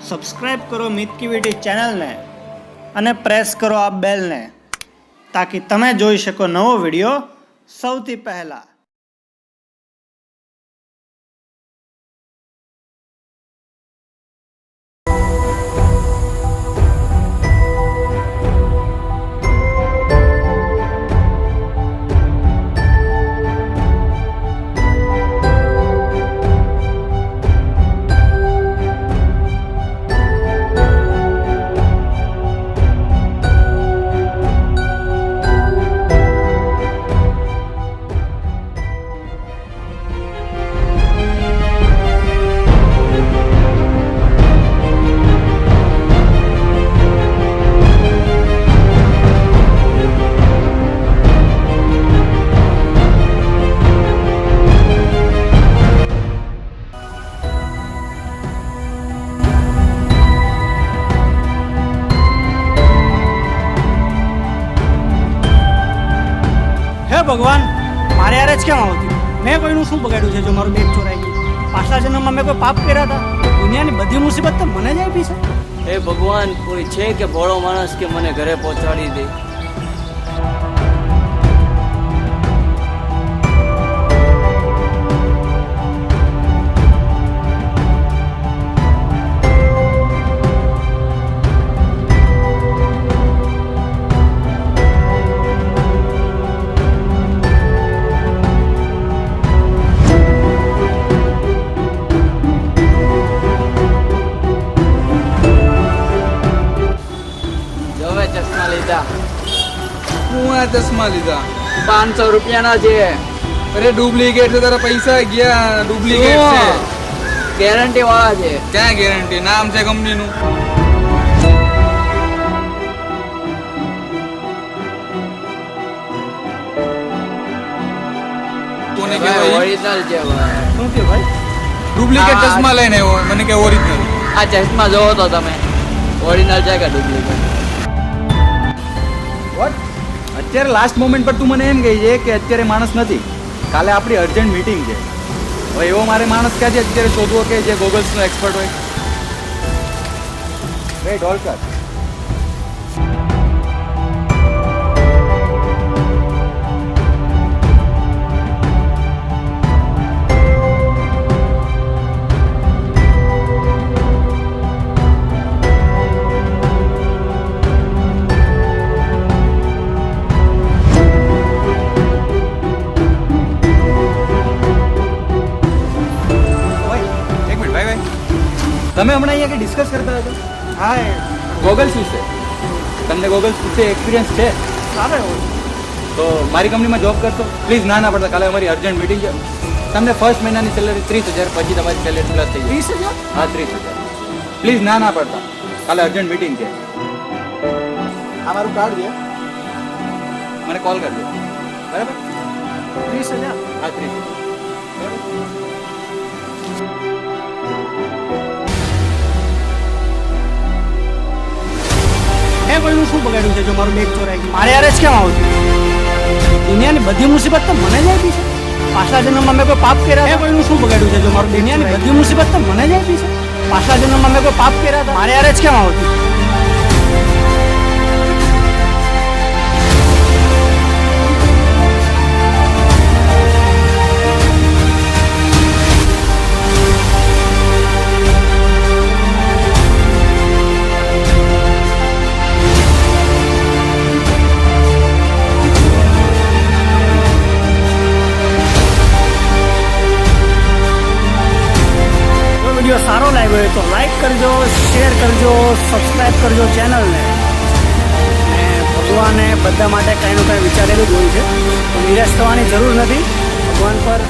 Subscribe કરો મિતકીવિટી ચેનલને અને પ્રેસ કરો આ બેલને તાકી તમે જોઈ શકો નવો વિડીયો સૌથી પહેલા। ભગવાન મારે યાર જ કેમ આવતી? મેં કોઈનું શું બગાડ્યું છે જો મારું બેગ ચોરાઈ ગયું? પાછલા જન્મમાં મેં કોઈ પાપ કર્યા હતા? દુનિયાની બધી મુસીબત તો મને જ આપી છે। હે ભગવાન, કોઈ છે કે ભોળો માણસ કે મને ઘરે પહોંચાડી દે? चश्मा लीधा 500 રૂપિયાના છે। अरे डुप्लीकेट से तेरा पैसा गया। डुप्लीकेट से ગેરંટી વાળા છે। क्या गारंटी? नाम से कंपनी नु कोने के भाई ઓરિજિનલ છે ભાઈ। શું કે ભાઈ? डुप्लीकेट चश्मा लेने हो मैंने क्या ओरिजिनल? આ ચશ્મા જોવો તો તમે ઓરિજિનલ છે કે ડુપ્લિકેટ? વોટ? અત્યારે લાસ્ટ મોમેન્ટ પર તું મને એમ કહી છે કે અત્યારે માણસ નથી, કાલે આપણી અર્જન્ટ મીટિંગ છે। હવે એવો મારે માણસ ક્યાં છે અત્યારે શોધવો કે જે ગોગલ્સનો એક્સપર્ટ હોય? વેઇટ હોલ્ડ કર। તમે હમણાં અહીંયા કંઈ ડિસ્કસ કરતા હતા? હા એ ગોગલ્સ વિશે તમને ગોગલ્સ વિશે એક્સપિરિયન્સ છે? સારો એવો તો મારી કંપનીમાં જોબ કરશો? પ્લીઝ ના ના પડતા, કાલે અમારી અર્જન્ટ મીટિંગ છે। તમને ફર્સ્ટ મહિનાની સેલરી 30,000, પછી તમારી સેલરી પ્લસ થઈ જાય। 30,000? હા 30,000। પ્લીઝ ના ના પડતા, કાલે અર્જન્ટ મીટિંગ છે। આ મારું કાર્ડ છે, મને કોલ કરજો, બરાબર? 30,000? હા 30,000 બરાબર। મેં કોઈનું શું બગાડ્યું છે જો મારું બેગ ચોરાઈ ગયું? મારે યાર જ કેમ આવતી? દુનિયાની બધી મુસીબત તો મને જ આપી છે। પાછલા જન્મમાં મેં કોઈ પાપ કર્યા? મેં કોઈનું શું બગાડ્યું છે જો મારું દુનિયાની બધી મુસીબત તો મને જ આપી છે। પાછલા જન્મમાં મેં કોઈ પાપ કર્યા હતા? મારે યાર જ કેમ આવતી? વિડીયો સારો લાગ્યો હોય તો લાઈક કરજો, શેર કરજો, સબસ્ક્રાઈબ કરજો ચેનલને। અને ભગવાને બધા માટે કંઈ નું કંઈ વિચારેલું જ હોય છે, તો નિરાશ થવાની જરૂર નથી। ભગવાન પર